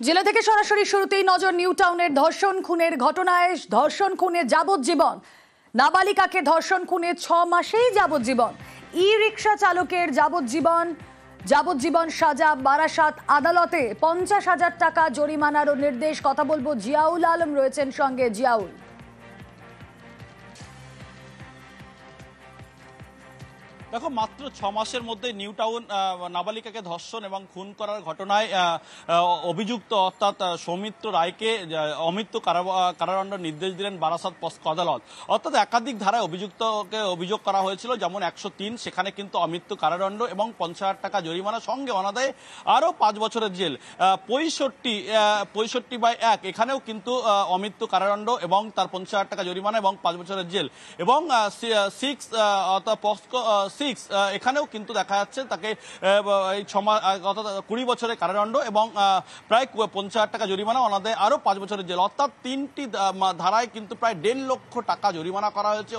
জেলা থেকে সরাসরি শুরুতেই নজর নিউ টাউনের ধর্ষণ খুনের ঘটনায়। ধর্ষণ খুনে যাবজ্জীবন, নাবালিকাকে ধর্ষণ খুনে 6 মাসেই যাবজ্জীবন, ই রিক্সা চালকের যাবজ্জীবন সাজা বারাসাত আদালতে। 50,000 টাকা জরিমানারও নির্দেশ। কথা বলবো জিয়াউল আলম রয়েছেন সঙ্গে। জিয়াউল, দেখো, মাত্র 6 মাসের মধ্যে নিউ টাউন নাবালিকাকে ধর্ষণ এবং খুন করার ঘটনায় অভিযুক্ত অর্থাৎ সৌমিত্র রায়কে অমৃত্যু কারাদণ্ড নির্দেশ দিলেন বারাসাত পস্কো আদালত। অর্থাৎ একাধিক ধারায় অভিযুক্তকে অভিযোগ করা হয়েছিল, যেমন 103, সেখানে কিন্তু অমৃত্যু কারাদণ্ড এবং 50,000 টাকা জরিমানা, সঙ্গে অনাদায়ে আরও 5 বছরের জেল। 65/1 এখানেও কিন্তু অমৃত্যু কারাদণ্ড এবং তার 50,000 টাকা জরিমানা এবং 5 বছরের জেল। এবং 6 অর্থাৎ পস্কো এখানেও কিন্তু দেখা যাচ্ছে তাকে এই 20 বছরের কারাদণ্ড এবং প্রায় 50,000 টাকা জরিমানা, অনাদায়ে আরো 5 বছরের জেল। অর্থাৎ 3টি ধারায় কিন্তু প্রায় 1.5 লক্ষ টাকা জরিমানা করা হয়েছে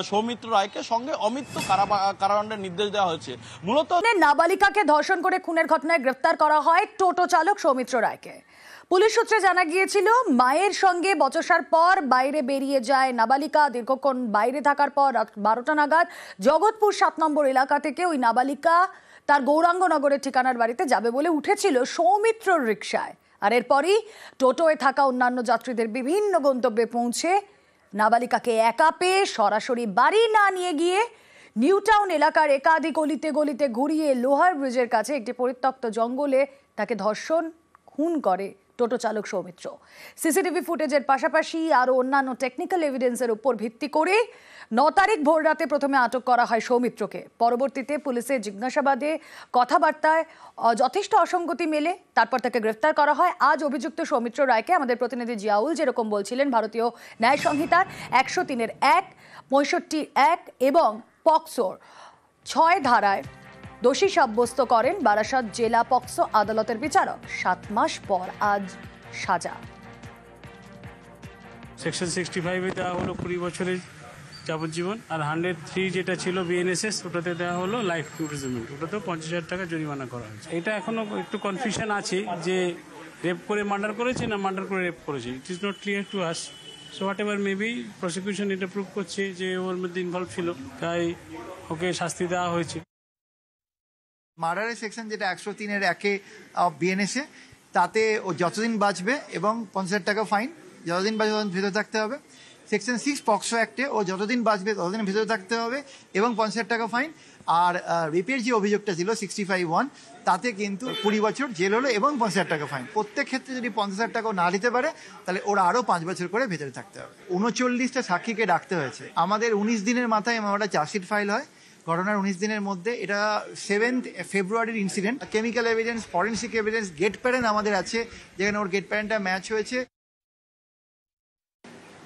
সৌমিত্র রায়কে, সঙ্গে অমৃত্যু কারাদণ্ডের নির্দেশ দেওয়া হয়েছে। মূলত নাবালিকাকে ধর্ষণ করে খুনের ঘটনায় গ্রেফতার করা হয় টোটো চালক সৌমিত্র রায়কে। পুলিশ সূত্রে জানা গিয়েছিল, মায়ের সঙ্গে বচসার পর বাইরে বেরিয়ে যায় নাবালিকা। দীর্ঘক্ষণ বাইরে থাকার পর রাত 12টা নাগাদ জগৎপুর 7 নম্বর এলাকা থেকে ওই নাবালিকা তার গৌরাঙ্গনগরের ঠিকানার বাড়িতে যাবে বলে উঠেছিল সৌমিত্রর রিকশায়। আর এরপরই টোটোয় থাকা অন্যান্য যাত্রীদের বিভিন্ন গন্তব্যে পৌঁছে নাবালিকাকে একা পেয়ে সরাসরি বাড়ি না নিয়ে গিয়ে নিউ টাউন এলাকার একাধিক গলিতে গলিতে ঘুরিয়ে লোহার ব্রিজের কাছে একটি পরিত্যক্ত জঙ্গলে তাকে ধর্ষণ খুন করে টোটো চালক সৌমিত্র। সিসিটিভি ফুটেজের পাশাপাশি আরও অন্যান্য টেকনিক্যাল এভিডেন্সের উপর ভিত্তি করে 9 তারিখ ভোররাতে প্রথমে আটক করা হয় সৌমিত্রকে। পরবর্তীতে পুলিশের জিজ্ঞাসাবাদে কথাবার্তায় যথেষ্ট অসঙ্গতি মেলে, তারপর তাকে গ্রেফতার করা হয়। আজ অভিযুক্ত সৌমিত্র রায়কে আমাদের প্রতিনিধি জিয়াউল যেরকম বলছিলেন, ভারতীয় ন্যায় সংহিতার 103(1), 65(1) এবং পক্সোর 6 ধারায় দোষী সাব্যস্ত করেন বারাসাত জেলা পক্সো আদালতের বিচারক। 7 মাস পর আজ সাজা। সেকশন 65 এ দেওয়া হলো 20 বছরের যাবজ্জীবন, আর 103 যেটা ছিল বিএনএসএস, ওটাতে দেওয়া হলো লাইফ ইমপ্রিজনমেন্ট। ওটাতেও 50,000 টাকা জরিমানা করা হয়েছে। এটা এখনো একটু কনফিউশন আছে যে রেপ করে মার্ডার করেছে না মার্ডার করে রেপ করেছে। It is not clear to us. So what ever maybe, prosecution এটা প্রুভ করছে যে ওর মধ্যে ইনভলভ ছিল, তাই ওকে শাস্তি দেওয়া হয়েছে। মার্ডারের সেকশন যেটা 103(1) বিএনএসএ, তাতে ও যতদিন বাঁচবে এবং 50,000 টাকা ফাইন, যতদিন বাঁচবে ততদিন ভেতরে থাকতে হবে। সেকশন 6 পক্সো অ্যাক্টে ও যতদিন বাঁচবে ততদিন ভেতরে থাকতে হবে এবং 50,000 টাকা ফাইন। আর রেপের যে অভিযোগটা ছিল 65(1), তাতে কিন্তু 20 বছর জেল হলো এবং 50,000 টাকা ফাইন। প্রত্যেক ক্ষেত্রে যদি 50,000 টাকা না দিতে পারে, তাহলে ওরা আরও 5 বছর করে ভেতরে থাকতে হবে। 39টা সাক্ষীকে ডাকতে হয়েছে। আমাদের 19 দিনের মাথায় আমরা চার্জশিট ফাইল হয়। ঘটনার 19 দিনের মধ্যে এটা 7 ফেব্রুয়ারির incident. Chemical evidence, forensic evidence, gate parent আমাদের আছে, যেখানে ওর গেট প্যারেন্টটা ম্যাচ হয়েছে।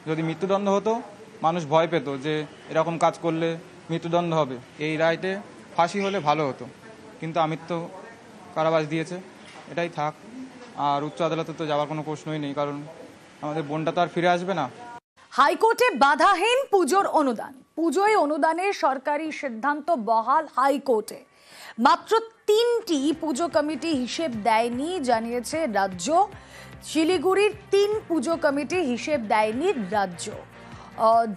যদি মৃত্যুদণ্ড হতো, মানুষ ভয় পেত যে এরকম কাজ করলে মৃত্যুদণ্ড হবে। এই রায়তে ফাঁসি হলে ভালো হতো, কিন্তু আমৃত্যু কারাবাস দিয়েছে, এটাই থাক। আর উচ্চ আদালতে তো যাওয়ার কোনো প্রশ্নই নেই, কারণ আমাদের বোনটা তো আর ফিরে আসবে না। হাইকোর্টে বাধাহীন পুজোর অনুদান। পুজোয় অনুদানের সরকারি সিদ্ধান্ত বহাল হাইকোর্টে। মাত্র 3টি পুজো কমিটি হিসেব দেয়নি জানিয়েছে রাজ্য। শিলিগুড়ির 3 পুজো কমিটি হিসেব দেয়নি রাজ্য।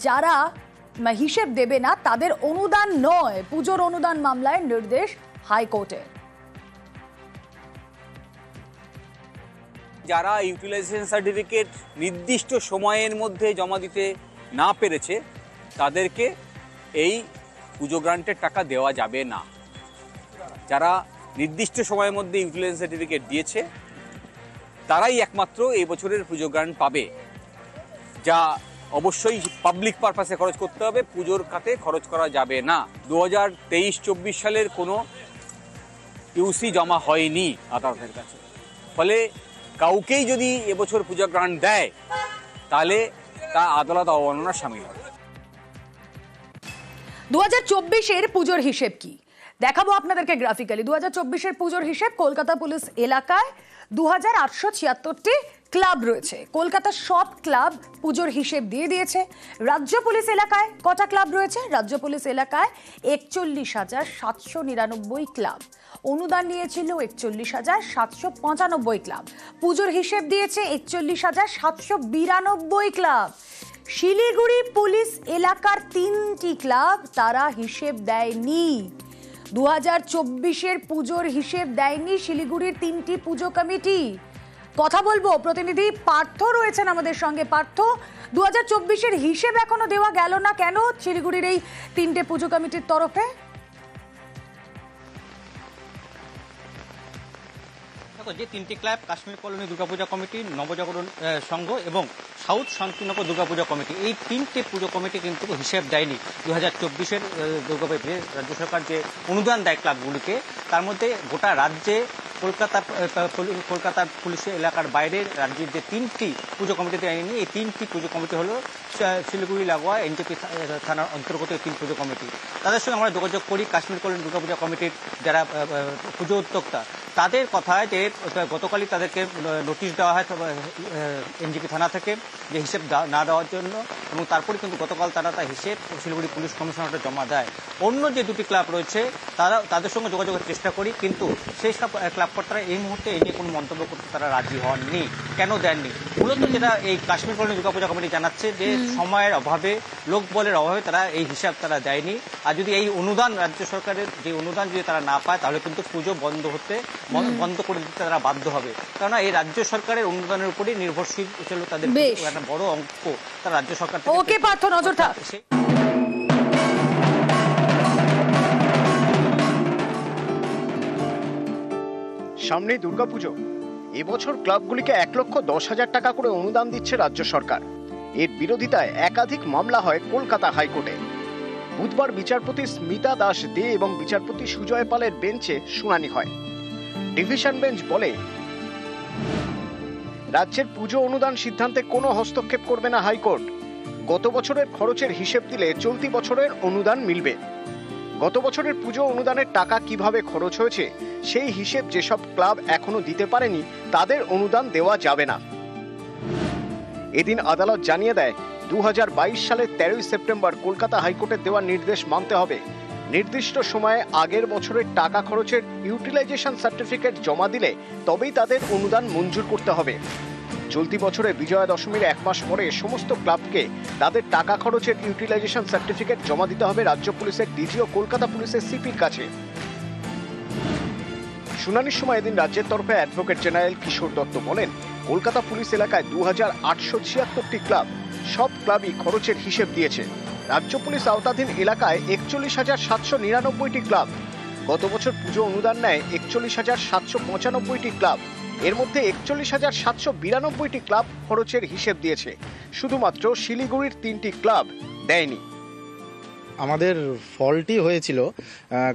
যারা হিসেব দেবে না তাদের অনুদান নয়, পুজোর অনুদান মামলায় নির্দেশ হাইকোর্টে। যারা ইউটিলাইজেশন সার্টিফিকেট নির্দিষ্ট সময়ের মধ্যে জমা দিতে না পেরেছে, তাদেরকে এই পুজো গ্রান্টের টাকা দেওয়া যাবে না। যারা নির্দিষ্ট সময়ের মধ্যে ইউটিলাইজেশন সার্টিফিকেট দিয়েছে, তারাই একমাত্র এই বছরের পুজো গ্রান্ট পাবে, যা অবশ্যই পাবলিক পারপাসে খরচ করতে হবে, পুজোর খাতে খরচ করা যাবে না। 2023-24 সালের কোনো ইউসি জমা হয়নি আদালতের কাছে। ফলে কাউকেই যদি এবছর পূজা গ্রান্ট দেয়, তাহলে তা আদালত অবমাননার শামিল হবে। 2024-এর পুজোর হিসেব কি দেখাবো আপনাদেরকে গ্রাফিক্যালি। 2024-এর পুজোর হিসেব কলকাতা পুলিশ এলাকায় 2876টি ক্লাব রয়েছে। কলকাতার সব ক্লাব পুজোর হিসেব দিয়ে দিয়েছে। রাজ্য পুলিশ এলাকায় কটা ক্লাব রয়েছে? রাজ্য পুলিশ এলাকায় 41,799 ক্লাব। অনুদান নিয়েছিল 41,795 ক্লাব। পুজোর হিসেব দিয়েছে 41,792 ক্লাব। শিলিগুড়ি পুলিশ এলাকার 3টি ক্লাব তারা হিসেব দেয়নি। 2024-এর পুজোর হিসেব দেয়নি শিলিগুড়ির 3টি পুজো কমিটি। কথা বলবো, প্রতিনিধি পার্থ রয়েছেন আমাদের সঙ্গে। পার্থ, 2024-এর হিসেব এখনো দেওয়া গেল না কেন শিলিগুড়ির এই 3টে পুজো কমিটির তরফে? যে 3টি club, Kashmir colony Durga Puja committee, Nabajagaran Sangha এবং সাউথ শান্তিনগর দুর্গাপূজা কমিটি, এই 3টে পুজো কমিটি কিন্তু হিসেব দেয়নি 2024-এর দুর্গাপূজা। রাজ্য সরকার যে অনুদান দেয় ক্লাবগুলিকে, তার মধ্যে গোটা রাজ্যে কলকাতার পুলিশ এলাকার বাইরের রাজ্যের যে 3টি পুজো কমিটি দেয়নি, এই 3টি পুজো কমিটি হলো শিলিগুড়ি লাগোয়া এনজেপি থানার অন্তর্গত 3 পুজো কমিটি। তাদের সঙ্গে আমরা যোগাযোগ করি। কাশ্মীর কলোনি দুর্গাপূজা কমিটির যারা পুজো উদ্যোক্তা, তাদের কথায় যে গতকালই তাদেরকে নোটিশ দেওয়া হয় এনজেপি থানা থেকে যে হিসেব না দেওয়ার জন্য, এবং তারপরে কিন্তু গতকাল তারা তার হিসেব শিলিগুড়ি পুলিশ কমিশনারেটে জমা দেয়। অন্য যে 2টি ক্লাব রয়েছে তাদের সঙ্গে যোগাযোগের চেষ্টা করি, কিন্তু সেই সব ক্লাব কর্তারা এই মুহূর্তে এই নিয়ে কোনো মন্তব্য করতে তারা রাজি হননি। কেন দেননি? মূলত যেটা এই কাশ্মীর কলোনি দুর্গাপূজা কমিটি জানাচ্ছে যে সময়ের অভাবে, লোকবলের অভাবে তারা এই হিসাব তারা দেয়নি। আর যদি এই অনুদান, রাজ্য সরকারের যে অনুদান যদি তারা না পায়, তাহলে কিন্তু পুজো বন্ধ করে দিতে তারা বাধ্য হবে। কেননা এই রাজ্য সরকারের অনুদানের উপরই নির্ভরশীল ছিল তাদের একটা বড় অঙ্ক তারা রাজ্য সরকার থেকে। ওকে পার্থ, নজর থাক। সামনে দুর্গাপুজো, এবছর ক্লাবগুলিকে 1,10,000 টাকা করে অনুদান দিচ্ছে রাজ্য সরকার। এর বিরোধিতায় একাধিক মামলা হয় কলকাতা হাইকোর্টে। বুধবার বিচারপতি স্মিতা দাস দে এবং বিচারপতি সুজয় পালের বেঞ্চে শুনানি হয়। ডিভিশন বেঞ্চ বলে, রাজ্যের পুজো অনুদান সিদ্ধান্তে কোনো হস্তক্ষেপ করবে না হাইকোর্ট। গত বছরের খরচের হিসেব দিলে চলতি বছরের অনুদান মিলবে। গত বছরের পুজো অনুদানের টাকা কিভাবে খরচ হয়েছে সেই হিসেব যেসব ক্লাব এখনো দিতে পারেনি, তাদের অনুদান দেওয়া যাবে না। এদিন আদালত জানিয়ে দেয়, 2022 সালের 13 সেপ্টেম্বর কলকাতা হাইকোর্টের দেওয়া নির্দেশ মানতে হবে। নির্দিষ্ট সময়ে আগের বছরের টাকা খরচের ইউটিলাইজেশন সার্টিফিকেট জমা দিলে তবেই তাদের অনুদান মঞ্জুর করতে হবে। চলতি বছরে বিজয়া দশমীর 1 মাস পরে সমস্ত ক্লাবকে তাদের টাকা খরচের ইউটিলাইজেশন সার্টিফিকেট জমা দিতে হবে রাজ্য পুলিশের ডিজি ও কলকাতা পুলিশের সিপির কাছে। শুনানির সময় এদিন রাজ্যের তরফে অ্যাডভোকেট জেনারেল কিশোর দত্ত বলেন, কলকাতা পুলিশ এলাকায় 2,876টি ক্লাব, সব ক্লাবই খরচের হিসেব দিয়েছে। রাজ্য পুলিশ আওতাধীন এলাকায় 41,799টি ক্লাব। গত বছর পুজো অনুদান নেয় 41,795টি ক্লাব। এর মধ্যে 41,792টি ক্লাব খরচের হিসেব দিয়েছে। শুধুমাত্র শিলিগুড়ির 3টি ক্লাব দেয়নি। আমাদের ফল্টই হয়েছিল,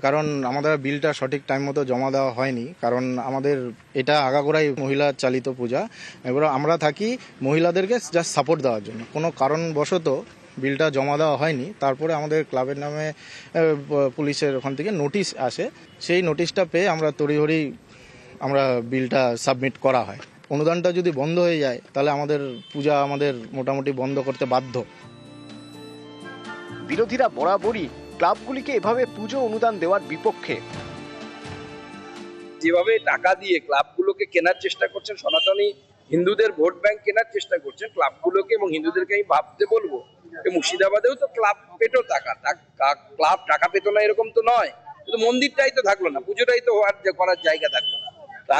কারণ আমাদের বিলটা সঠিক টাইম মতো জমা দেওয়া হয়নি। কারণ আমাদের এটা আগাগোড়াই মহিলা চালিত পূজা, এবার আমরা থাকি মহিলাদেরকে জাস্ট সাপোর্ট দেওয়ার জন্য। কোনো কারণবশত বিলটা জমা দেওয়া হয়নি। তারপরে আমাদের ক্লাবের নামে পুলিশের ওখান থেকে নোটিশ আসে। সেই নোটিশটা পেয়ে আমরা তড়িঘড়ি বিলটা সাবমিট করা হয়। অনুদানটা যদি বন্ধ হয়ে যায় তাহলে আমাদের পূজা মোটামুটি বন্ধ করতে বাধ্য। বিরোধীরা বরাবরই ক্লাবগুলিকে এভাবে পুজো অনুদান দেওয়ার বিপক্ষে। যেভাবে টাকা দিয়ে ক্লাবগুলোকে কেনার চেষ্টা করছেন, সনাতনী হিন্দুদের ভোট ব্যাংক কেনার চেষ্টা করছেন ক্লাবগুলোকে, এবং হিন্দুদেরকে আমি ভাবতে বলবো মুর্শিদাবাদেও তো ক্লাব পেতো ক্লাব টাকা পেতো না এরকম তো নয়, কিন্তু মন্দিরটাই তো থাকলো না, পুজোটাই তো করার জায়গা থাকলো না।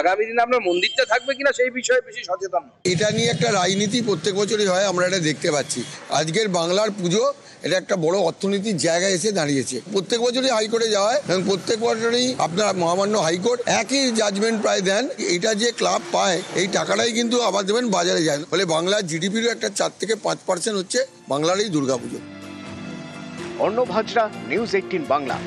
আগামী দিনে আমরা মন্দিরটা থাকবে কিনা সেই বিষয়ে বেশি সচেতন। এটা নিয়ে একটা রাজনীতি প্রত্যেক বছরই হয়, আমরা এটা দেখতে পাচ্ছি। আজকের বাংলার পুজো এটা একটা বড় অর্থনীতির জায়গায় এসে দাঁড়িয়েছে। প্রত্যেক বছরই হাইকোর্টে যাওয়া হয় এবং প্রত্যেক বছরই আপনার মহামান্য হাইকোর্ট একই জাজমেন্ট প্রায় দেন। এটা যে ক্লাব পায় এই টাকাটাই কিন্তু আবার দেবেন বাজারে যায়, ফলে বাংলার জিডিপিরও একটা 4 থেকে 5% হচ্ছে বাংলার এই দুর্গাপুজো। অর্ণব হাজরা, নিউজ 18 বাংলা।